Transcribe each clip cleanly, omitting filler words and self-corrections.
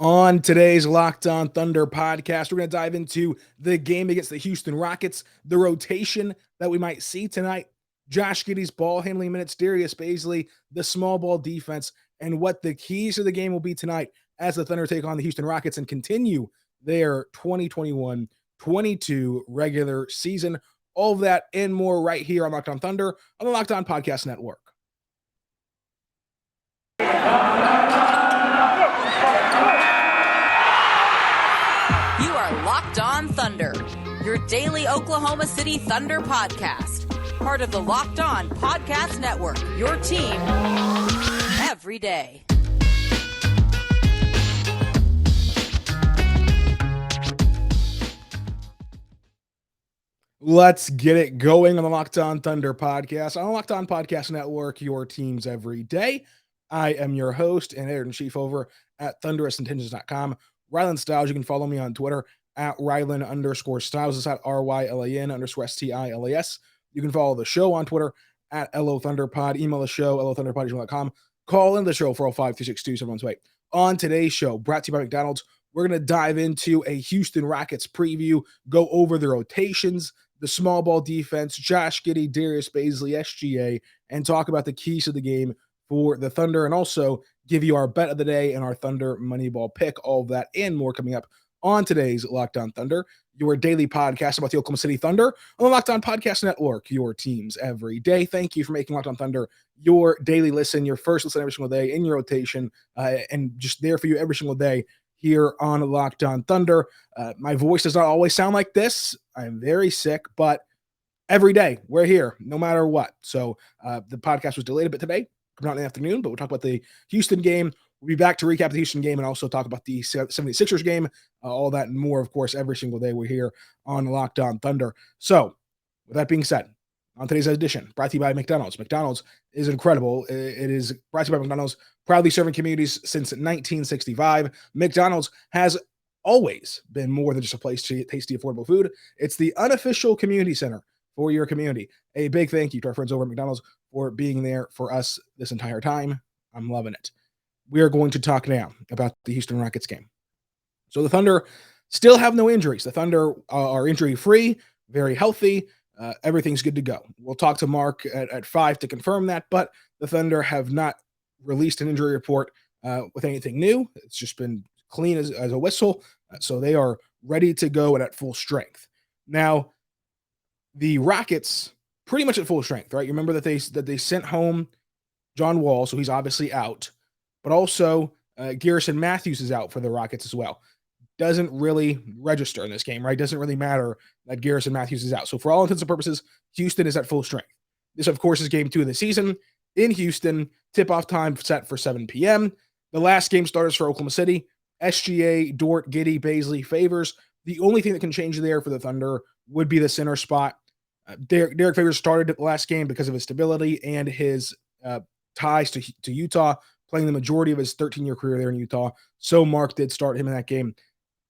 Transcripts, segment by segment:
On today's Locked On Thunder podcast, we're going to dive into the game against the Houston Rockets, the rotation that we might see tonight, Josh Giddey's ball handling minutes, Darius Bazley, the small ball defense, and what the keys to the game will be tonight as the Thunder take on the Houston Rockets and continue their 2021-22 regular season. All of that and more right here on Locked On Thunder on the Locked On Podcast Network. Locked On Thunder, your daily Oklahoma City Thunder podcast. Part of the Locked On Podcast Network, your team every day. Let's get it going on the Locked On Thunder podcast on the Locked On Podcast Network, your teams every day. I am your host and editor-in-chief over at thunderousintentions.com. Rylan Stiles, you can follow me on Twitter at Rylan_Stiles. It's at RYLAN_STILAS. You can follow the show on Twitter at LOThunderPod. Email the show, LOThunderPod@gmail.com. Call in the show, 405-262-7128. On today's show, brought to you by McDonald's, we're going to dive into a Houston Rockets preview, go over the rotations, the small ball defense, Josh Giddey, Darius Bazley, SGA, and talk about the keys to the game for the Thunder, and also give you our bet of the day and our Thunder Moneyball pick. All of that and more coming up on today's Locked On Thunder, your daily podcast about the Oklahoma City Thunder on the Locked On Podcast Network, your teams every day. Thank you for making Locked On Thunder your daily listen, your first listen every single day in your rotation, and just there for you every single day here on Locked On Thunder. My voice does not always sound like this. I'm very sick, but every day we're here, no matter what. So the podcast was delayed a bit today, coming out in the afternoon, but we'll talk about the Houston game. We'll be back to recap the Houston game and also talk about the 76ers game, all that and more, of course, every single day we're here on Locked On Thunder. So with that being said, on today's edition, brought to you by McDonald's. McDonald's is incredible. It is brought to you by McDonald's, proudly serving communities since 1965. McDonald's has always been more than just a place to eat tasty, affordable food. It's the unofficial community center for your community. A big thank you to our friends over at McDonald's for being there for us this entire time. I'm loving it. We are going to talk now about the Houston Rockets game. So the Thunder still have no injuries. The Thunder are injury-free, very healthy. Everything's good to go. We'll talk to Mark at 5 to confirm that, but the Thunder have not released an injury report with anything new. It's just been clean as a whistle. So they are ready to go and at full strength. Now, the Rockets pretty much at full strength, right? You remember that they sent home John Wall, so he's obviously out. But also, Garrison Matthews is out for the Rockets as well. Doesn't really register in this game, right? Doesn't really matter that Garrison Matthews is out. So for all intents and purposes, Houston is at full strength. This, of course, is game 2 of the season in Houston. Tip-off time set for 7 p.m. The last game starters for Oklahoma City, SGA, Dort, Giddey, Bazley, Favors. The only thing that can change there for the Thunder would be the center spot. Derek Favors started the last game because of his stability and his ties to Utah, playing the majority of his 13-year career there in Utah. So Mark did start him in that game,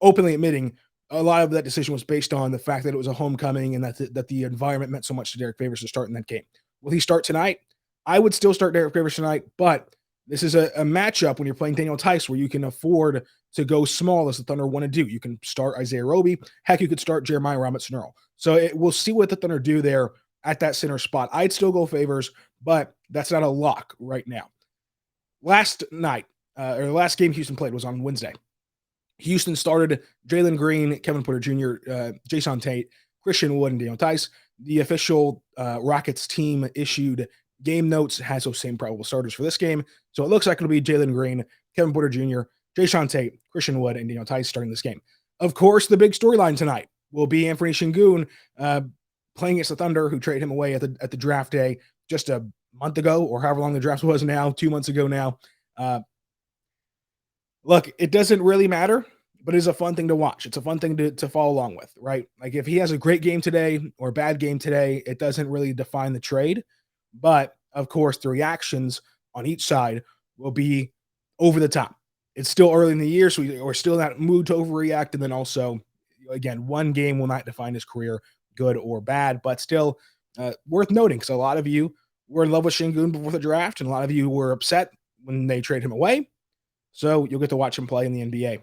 openly admitting a lot of that decision was based on the fact that it was a homecoming and that the environment meant so much to Derek Favors to start in that game. Will he start tonight? I would still start Derek Favors tonight, but this is a matchup when you're playing Daniel Tice where you can afford to go small as the Thunder want to do. You can start Isaiah Roby. Heck, you could start Jeremiah Robinson-Earl. So we'll see what the Thunder do there at that center spot. I'd still go Favors, but that's not a lock right now. Last game Houston played was on Wednesday. Houston started Jalen Green, Kevin Porter Jr., Jason Tate, Christian Wood, and Daniel Tice. The official Rockets team issued game notes, has those same probable starters for this game. So it looks like it'll be Jalen Green, Kevin Porter Jr., Jason Tate, Christian Wood, and Daniel Tice starting this game. Of course, the big storyline tonight will be Anthony Şengün playing against the Thunder, who traded him away at the draft day just a month ago, or however long the draft was now, 2 months ago now. Look, it doesn't really matter, but it's a fun thing to watch. It's a fun thing to follow along with, right? Like if he has a great game today or a bad game today, it doesn't really define the trade. But of course, the reactions on each side will be over the top. It's still early in the year, so we're still in that mood to overreact. And then also, again, one game will not define his career, good or bad, but still worth noting because a lot of you were in love with Şengün before the draft, and a lot of you were upset when they traded him away. So you'll get to watch him play in the NBA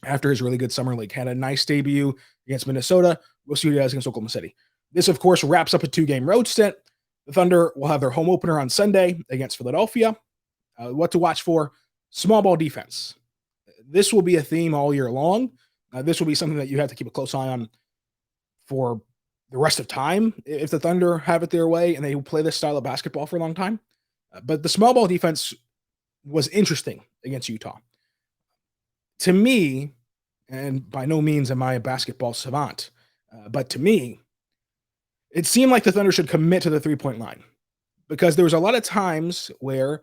after his really good summer league. Had a nice debut against Minnesota. We'll see what he does against Oklahoma City. This, of course, wraps up a 2-game road stint. The Thunder will have their home opener on Sunday against Philadelphia. What to watch for? Small ball defense. This will be a theme all year long. This will be something that you have to keep a close eye on for the rest of time if the Thunder have it their way and they play this style of basketball for a long time. But the small ball defense was interesting against Utah. To me, and by no means am I a basketball savant, but to me, it seemed like the Thunder should commit to the three-point line because there was a lot of times where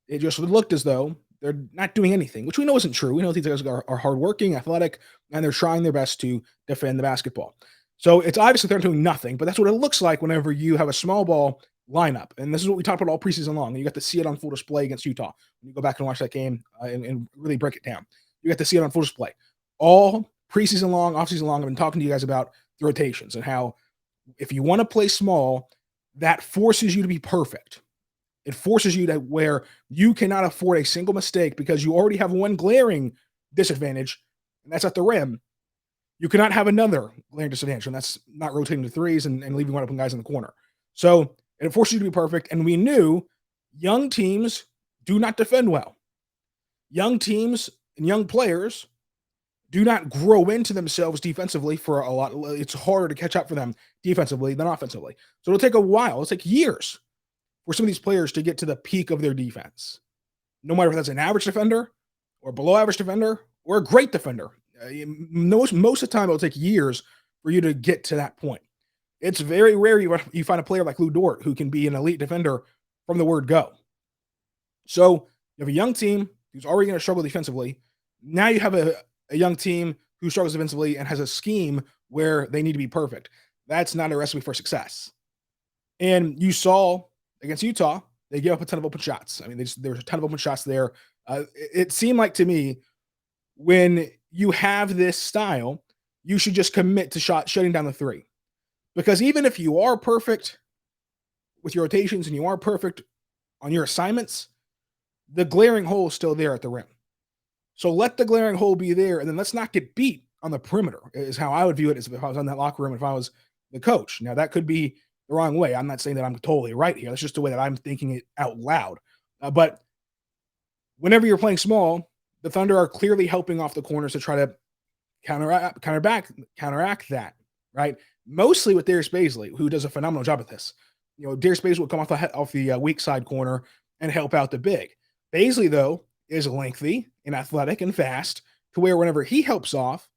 it just looked as though they're not doing anything, which we know isn't true. We know these guys are hardworking, athletic, and they're trying their best to defend the basketball. So it's obviously they're doing nothing, but that's what it looks like whenever you have a small ball lineup. And this is what we talked about all preseason long. And you got to see it on full display against Utah. When you go back and watch that game and really break it down, you got to see it on full display. All preseason long, offseason long, I've been talking to you guys about the rotations and how if you want to play small, that forces you to be perfect. It forces you to where you cannot afford a single mistake because you already have one glaring disadvantage, and that's at the rim. You cannot have another glaring disadvantage, and that's not rotating to threes and leaving wide open guys in the corner. So it forces you to be perfect, and we knew young teams do not defend well. Young teams and young players do not grow into themselves defensively for a lot. It's harder to catch up for them defensively than offensively. So it'll take a while. It'll take years for some of these players to get to the peak of their defense. No matter if that's an average defender or below average defender or a great defender. Most of the time, it'll take years for you to get to that point. It's very rare you find a player like Lou Dort who can be an elite defender from the word go. So you have a young team who's already going to struggle defensively. Now you have a young team who struggles defensively and has a scheme where they need to be perfect. That's not a recipe for success. And you saw against Utah, they gave up a ton of open shots. I mean, there was a ton of open shots there. It seemed like to me, when you have this style, you should just commit to shutting down the three. Because even if you are perfect with your rotations and you are perfect on your assignments, the glaring hole is still there at the rim. So let the glaring hole be there, and then let's not get beat on the perimeter, is how I would view it as if I was in that locker room, if I was the coach. Now, that could be the wrong way. I'm not saying that I'm totally right here. That's just the way that I'm thinking it out loud. But whenever you're playing small, the Thunder are clearly helping off the corners to try to counteract that, right? Mostly with Darius Bazley, who does a phenomenal job at this. Darius Bazley will come off the weak side corner and help out the big. Bazley, though, is lengthy and athletic and fast to where whenever he helps off,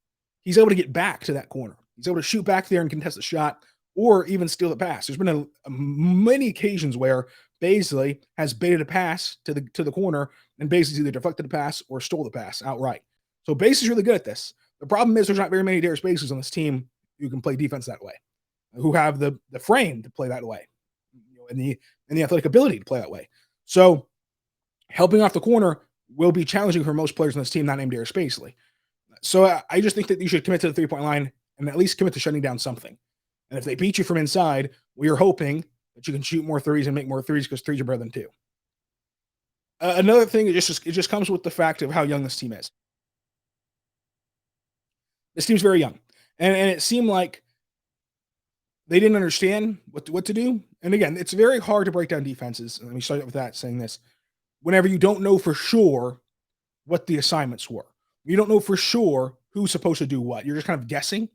he's able to get back to that corner. He's able to shoot back there and contest the shot or even steal the pass. There's been many occasions where Bazley has baited a pass to the corner and Bazley's either deflected the pass or stole the pass outright. So Bazley's really good at this. The problem is there's not very many Darius Bazleys on this team who can play defense that way, who have the frame to play that way, and the athletic ability to play that way. So helping off the corner will be challenging for most players on this team not named Darius Bazley. So I just think that you should commit to the three-point line and at least commit to shutting down something. And if they beat you from inside, we are hoping that you can shoot more threes and make more threes because threes are better than two. Another thing, it just comes with the fact of how young this team is. This team's very young. And it seemed like they didn't understand what to do. And again, it's very hard to break down defenses. Let me start with that, saying this. Whenever you don't know for sure what the assignments were. You don't know for sure who's supposed to do what. You're just kind of guessing.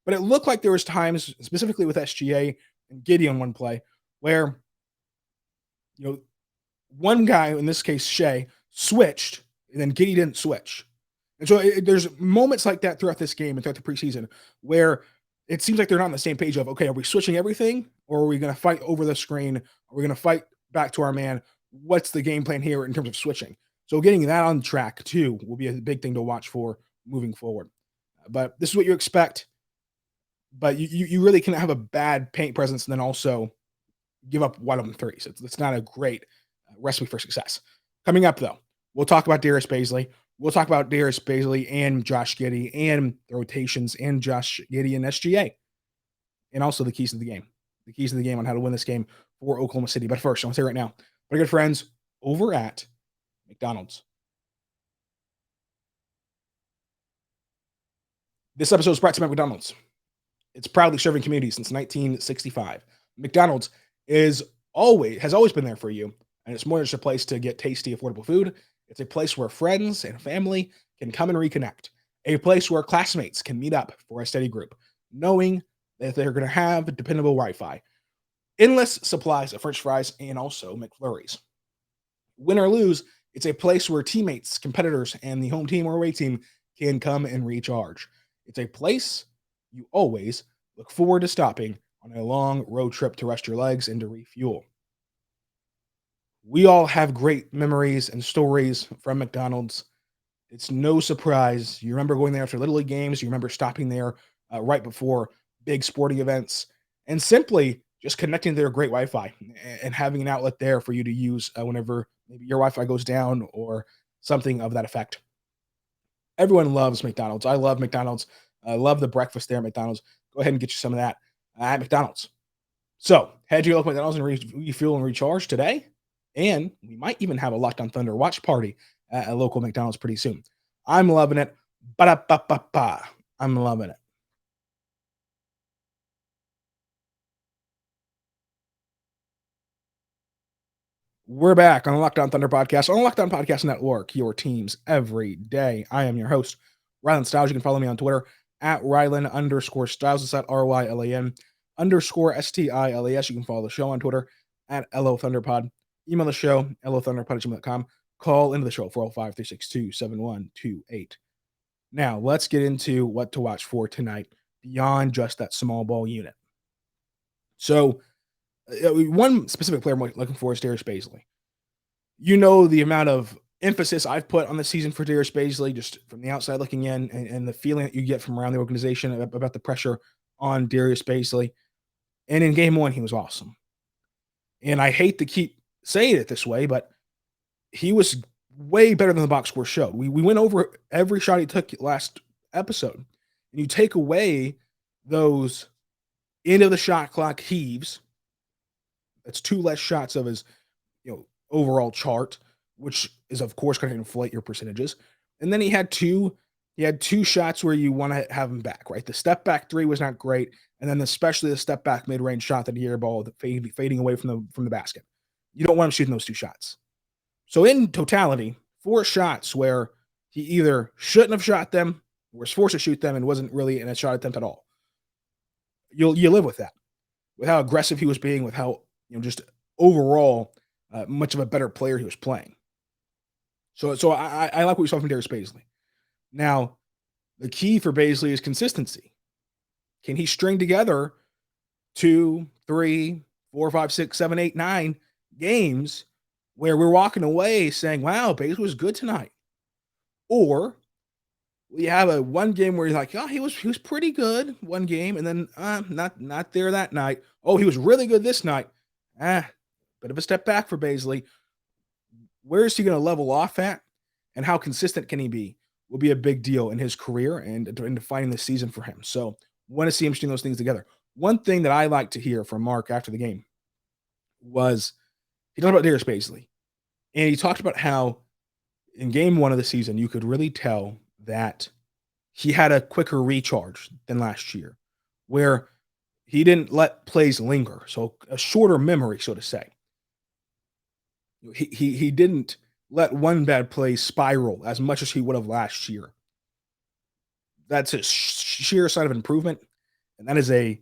But it looked like there was times, specifically with SGA and Giddey on one play, where one guy, in this case Shai, switched, and then Giddey didn't switch. And so there's moments like that throughout this game and throughout the preseason where it seems like they're not on the same page of, okay, are we switching everything, or are we going to fight over the screen? Are we going to fight back to our man? What's the game plan here in terms of switching? So getting that on track, too, will be a big thing to watch for moving forward. But this is what you expect. But you really can have a bad paint presence and then also give up wide open threes. It's not a great recipe for success. Coming up, though, we'll talk about Darius Bazley. We'll talk about Darius Bazley and Josh Giddey and the rotations and Josh Giddey and SGA. And also the keys to the game. The keys to the game on how to win this game for Oklahoma City. But first, I want to say right now, my good friends over at McDonald's. This episode is brought to you by McDonald's. It's proudly serving communities since 1965. McDonald's has always been there for you, and it's more than just a place to get tasty, affordable food. It's a place where friends and family can come and reconnect, a place where classmates can meet up for a study group, knowing that they're going to have dependable Wi-Fi, endless supplies of French fries, and also McFlurries. Win or lose, it's a place where teammates, competitors, and the home team or away team can come and recharge. It's a place you always look forward to stopping on a long road trip to rest your legs and to refuel. We all have great memories and stories from McDonald's. It's no surprise. You remember going there after Little League games. You remember stopping there right before big sporting events and simply just connecting to their great Wi-Fi and having an outlet there for you to use whenever maybe your Wi-Fi goes down or something of that effect. Everyone loves McDonald's. I love McDonald's. I love the breakfast there at McDonald's. Go ahead and get you some of that at McDonald's. So head to your local McDonald's and refuel and recharge today. And we might even have a Locked On Thunder watch party at a local McDonald's pretty soon. I'm loving it. Ba-da-ba-ba-ba. I'm loving it. We're back on the Locked On Thunder Podcast, on the Locked On Podcast Network, your teams every day. I am your host, Rylan Stiles. You can follow me on Twitter at Rylan_Stiles. It's at RYLAN_STILES. You can follow the show on Twitter at LOThunderPod. Email the show, LOThunderPod@gmail.com. Call into the show, 405-362-7128. Now, let's get into what to watch for tonight beyond just that small ball unit. So, one specific player I'm looking for is Darius Bazley. You know the amount of emphasis I've put on the season for Darius Bazley, just from the outside looking in, and the feeling that you get from around the organization about the pressure on Darius Bazley. And in game one, he was awesome. And I hate to keep saying it this way, but he was way better than the box score showed. We went over every shot he took last episode. And you take away those end of the shot clock heaves. That's 2 less shots of his, overall chart, which is of course going to inflate your percentages. And then he had two shots where you want to have him back, right? The step back 3 was not great, and then especially the step back mid range shot that he airballed, fading away from the basket. You don't want him shooting those 2 shots. So in totality, 4 shots where he either shouldn't have shot them, or was forced to shoot them, and wasn't really in a shot attempt at all. You live with that, with how aggressive he was being, with how just overall much of a better player he was playing. So I like what we saw from Darius Bazley. Now, the key for Bazley is consistency. Can he string together 2, 3, 4, 5, 6, 7, 8, 9 games where we're walking away saying, wow, Bazley was good tonight? Or we have a one game where you're like, oh, he was pretty good one game, and then not there that night. Oh, he was really good this night. Bit of a step back for Bazley. Where is he going to level off at, and how consistent can he be? Will be a big deal in his career and in defining the season for him. So, want to see him string those things together. One thing that I like to hear from Mark after the game was he talked about Darius Bazley, and he talked about how in game 1 of the season you could really tell that he had a quicker recharge than last year, where he didn't let plays linger, so a shorter memory, so to say. He didn't let one bad play spiral as much as he would have last year. That's a sheer sign of improvement, and that is a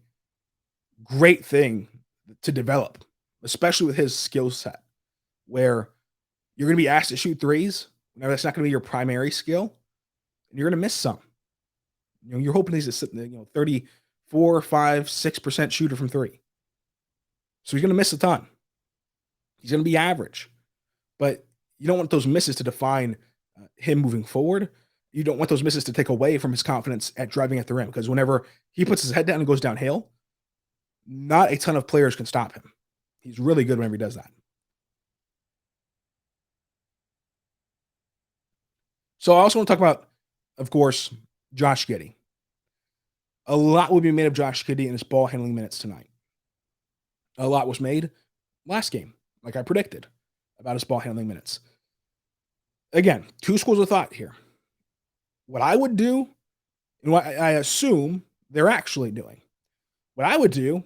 great thing to develop, especially with his skill set, where you're going to be asked to shoot threes. Now, that's not going to be your primary skill, and you're going to miss some. You're hoping he's a 34, 5, 6% shooter from 3. So he's going to miss a ton. He's going to be average, but you don't want those misses to define him moving forward. You don't want those misses to take away from his confidence at driving at the rim, because whenever he puts his head down and goes downhill, not a ton of players can stop him. He's really good whenever he does that. So I also want to talk about, of course, Josh Giddey. A lot will be made of Josh Giddey and his ball handling minutes tonight. A lot was made last game, like I predicted, about his ball handling minutes. Again, 2 schools of thought here. What I would do and what I assume they're actually doing. What I would do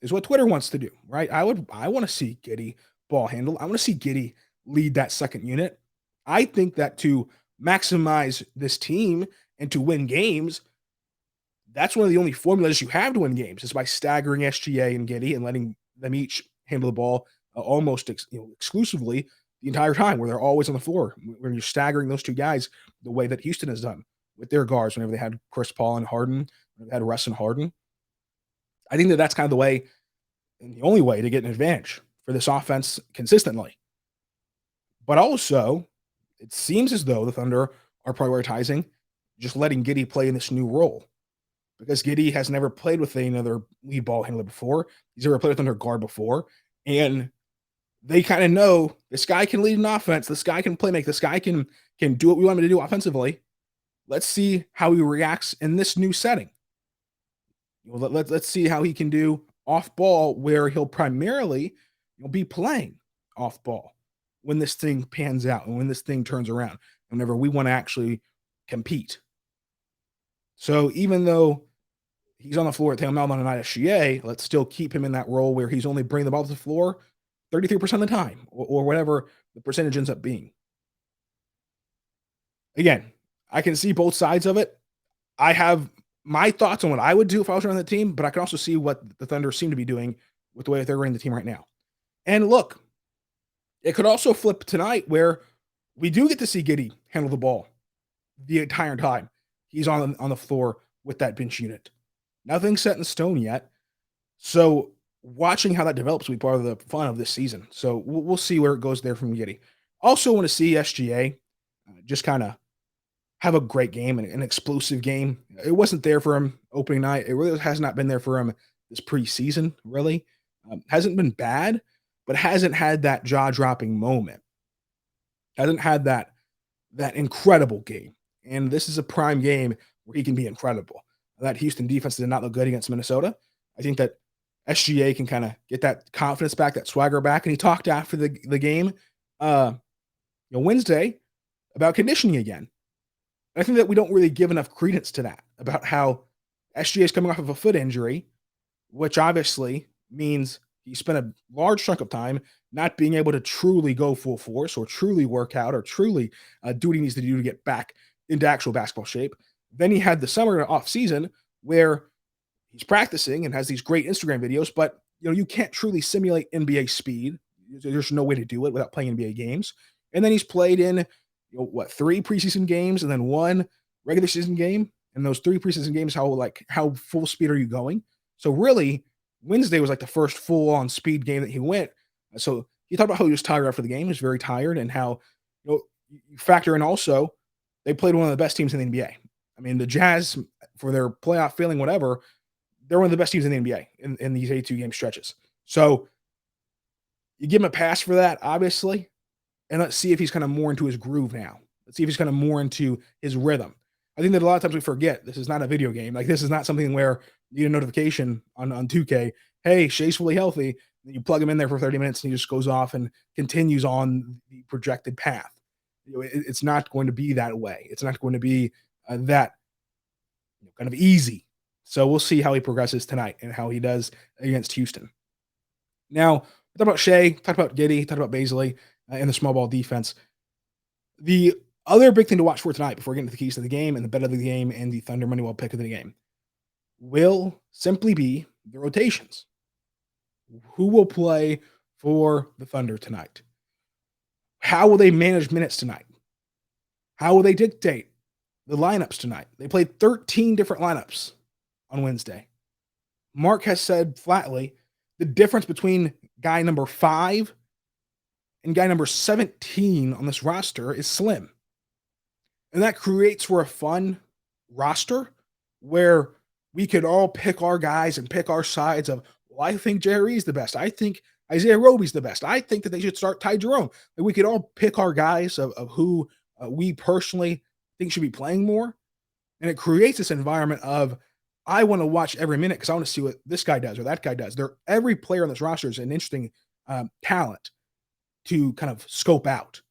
is what Twitter wants to do, right? I want to see Giddey ball handle. I want to see Giddey lead that second unit. I think that to maximize this team and to win games, that's one of the only formulas you have to win games is by staggering SGA and Giddey and letting them each handle the ball almost exclusively the entire time, where they're always on the floor. When you're staggering those two guys the way that Houston has done with their guards whenever they had Chris Paul and Harden, whenever they had Russ and Harden. I think that that's kind of the way and the only way to get an advantage for this offense consistently. But also, it seems as though the Thunder are prioritizing just letting Giddey play in this new role, because Giddey has never played with another lead ball handler before. He's never played with another guard before. And they kind of know this guy can lead an offense. This guy can play make. This guy can do what we want him to do offensively. Let's see how he reacts in this new setting. Let's see how he can do off ball, where he'll primarily be playing off ball when this thing pans out and when this thing turns around, whenever we want to actually compete. So even though he's on the floor at Tatum on a night at SGA, let's still keep him in that role where he's only bringing the ball to the floor 33% of the time, or whatever the percentage ends up being. Again, I can see both sides of it. I have my thoughts on what I would do if I was running the team, but I can also see what the Thunder seem to be doing with the way that they're running the team right now. And look, it could also flip tonight where we do get to see Giddey handle the ball the entire time he's on the floor with that bench unit. Nothing's set in stone yet. So watching how that develops will be part of the fun of this season. So we'll see where it goes there from Giddey. Also want to see SGA just kind of have a great game and an explosive game. It wasn't there for him opening night. It really has not been there for him this preseason, really. Hasn't been bad, but hasn't had that jaw-dropping moment. Hasn't had that incredible game. And this is a prime game where he can be incredible. That Houston defense did not look good against Minnesota. I think that SGA can kind of get that confidence back, that swagger back. And he talked after the game Wednesday about conditioning again. I think that we don't really give enough credence to that, about how SGA is coming off of a foot injury, which obviously means he spent a large chunk of time not being able to truly go full force or truly work out or truly do what he needs to do to get back into actual basketball shape. Then he had the summer off season where he's practicing and has these great Instagram videos, but you can't truly simulate NBA speed. There's no way to do it without playing NBA games. And then he's played in 3 preseason games and then 1 regular season game. And those 3 preseason games, how full speed are you going? So really, Wednesday was like the first full on speed game that he went. So he talked about how he was tired after the game. He was very tired, and how you factor in also they played one of the best teams in the NBA. I mean, the Jazz, for their playoff feeling, whatever, they're one of the best teams in the NBA in these 82 game stretches. So you give him a pass for that, obviously. And let's see if he's kind of more into his groove now. Let's see if he's kind of more into his rhythm. I think that a lot of times we forget this is not a video game. Like, this is not something where you get a notification on 2K, hey, Shai's fully healthy. And you plug him in there for 30 minutes and he just goes off and continues on the projected path. It's not going to be that way. It's not going to be that kind of easy. So we'll see how he progresses tonight and how he does against Houston. Now, we talked about Shai, talked about Giddey, talked about Bazley, and the small ball defense. The other big thing to watch for tonight, before getting to the keys to the game and the bet of the game and the Thunder money well pick of the game, will simply be the rotations. Who will play for the Thunder tonight? How will they manage minutes tonight? How will they dictate the lineups tonight? They played 13 different lineups on Wednesday. Mark has said flatly the difference between guy number 5 and guy number 17 on this roster is slim. And that creates for a fun roster where we could all pick our guys and pick our sides of, well, I think Jerry's the best. I think Isaiah Roby's the best. I think that they should start Ty Jerome. And we could all pick our guys of who we personally think should be playing more. And it creates this environment of, I want to watch every minute because I want to see what this guy does or that guy does. Every player on this roster is an interesting talent to kind of scope out.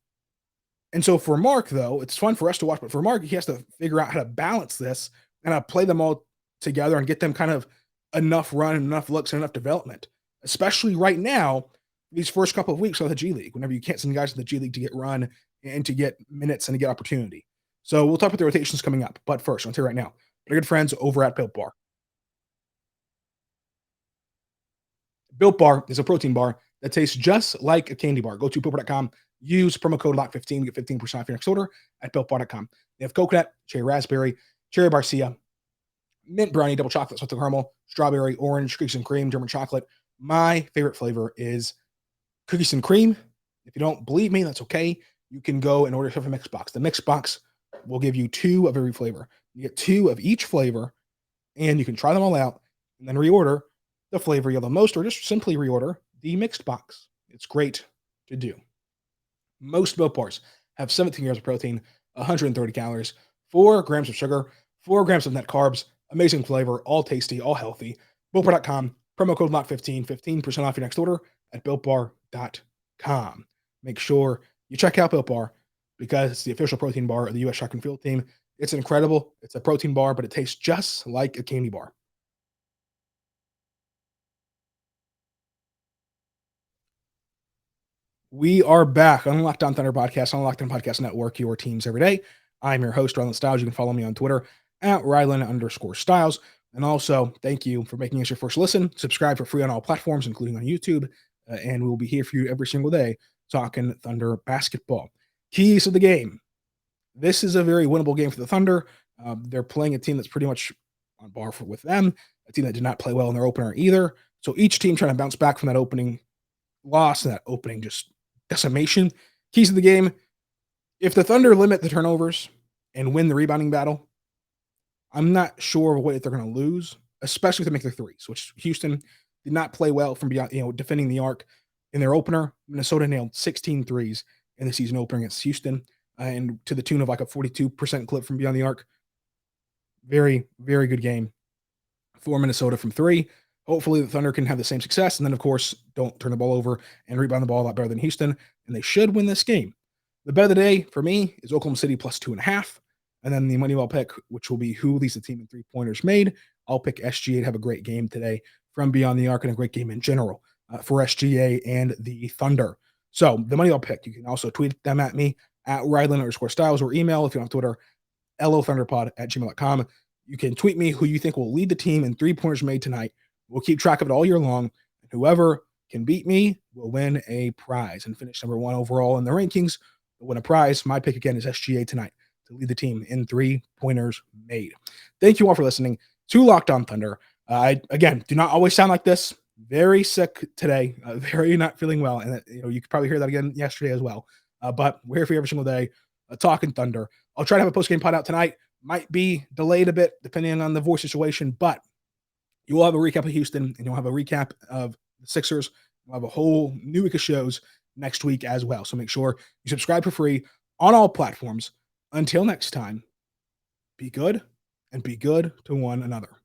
And so for Mark, though, it's fun for us to watch, but for Mark, he has to figure out how to balance this and play them all together and get them kind of enough run, enough looks, and enough development, especially right now, these first couple of weeks of the G League, whenever you can't send guys to the G League to get run and to get minutes and to get opportunity. So we'll talk about the rotations coming up. But first, I'll tell you right now, my good friends over at Built Bar. Built Bar is a protein bar that tastes just like a candy bar. Go to BuiltBar.com, use promo code LOCK15, get 15% off your next order at BuiltBar.com. They have coconut, cherry raspberry, cherry barcia, mint brownie, double chocolate, salted caramel, strawberry, orange, cookies and cream, German chocolate. My favorite flavor is cookies and cream. If you don't believe me, that's okay. You can go and order yourself a mix box. The mix box will give you 2 of every flavor. You get 2 of each flavor, and you can try them all out and then reorder the flavor you love the most, or just simply reorder the mixed box. It's great to do. Most Built Bars have 17 grams of protein, 130 calories, 4 grams of sugar, 4 grams of net carbs, amazing flavor, all tasty, all healthy. BuiltBar.com, promo code LOCK15, 15% off your next order at BuiltBar.com. Make sure you check out Built Bar because it's the official protein bar of the U.S. Track and Field team. It's incredible. It's a protein bar, but it tastes just like a candy bar. We are back on the Locked On Thunder Podcast, on the Locked On Podcast Network, your teams every day. I'm your host, Rylan Stiles. You can follow me on Twitter at Rylan_Stiles. And also, thank you for making us your first listen. Subscribe for free on all platforms, including on YouTube. And we'll be here for you every single day talking Thunder basketball. Keys of the game. This is a very winnable game for the Thunder. They're playing a team that's pretty much on par with them, a team that did not play well in their opener either. So each team trying to bounce back from that opening loss and that opening just decimation. Keys of the game. If the Thunder limit the turnovers and win the rebounding battle, I'm not sure what they're going to lose, especially if they make their threes, which Houston did not play well from beyond, defending the arc in their opener. Minnesota nailed 16 threes in the season opener against Houston, and to the tune of like a 42% clip from beyond the arc. Very, very good game for Minnesota from 3. Hopefully the Thunder can have the same success. And then, of course, don't turn the ball over and rebound the ball a lot better than Houston. And they should win this game. The bet of the day for me is Oklahoma City plus 2.5. And then the Moneyball pick, which will be who leads the team in 3-pointers made. I'll pick SGA to have a great game today from beyond the arc and a great game in general for SGA and the Thunder. So the Moneyball pick, you can also tweet them at me at Rylan_Stiles or email if you're on Twitter, lothunderpod@gmail.com. You can tweet me who you think will lead the team in 3-pointers made tonight. We'll keep track of it all year long. And whoever can beat me will win a prize and finish number 1 overall in the rankings. Will win a prize. My pick again is SGA tonight to lead the team in 3-pointers made. Thank you all for listening to Locked On Thunder. I, again, do not always sound like this. Very sick today. Very not feeling well. And, you could probably hear that again yesterday as well. But we're here for you every single day talking Thunder. I'll try to have a post-game pod out tonight. Might be delayed a bit depending on the voice situation, but you will have a recap of Houston, and you'll have a recap of the Sixers. We'll have a whole new week of shows next week as well. So make sure you subscribe for free on all platforms. Until next time, be good and be good to one another.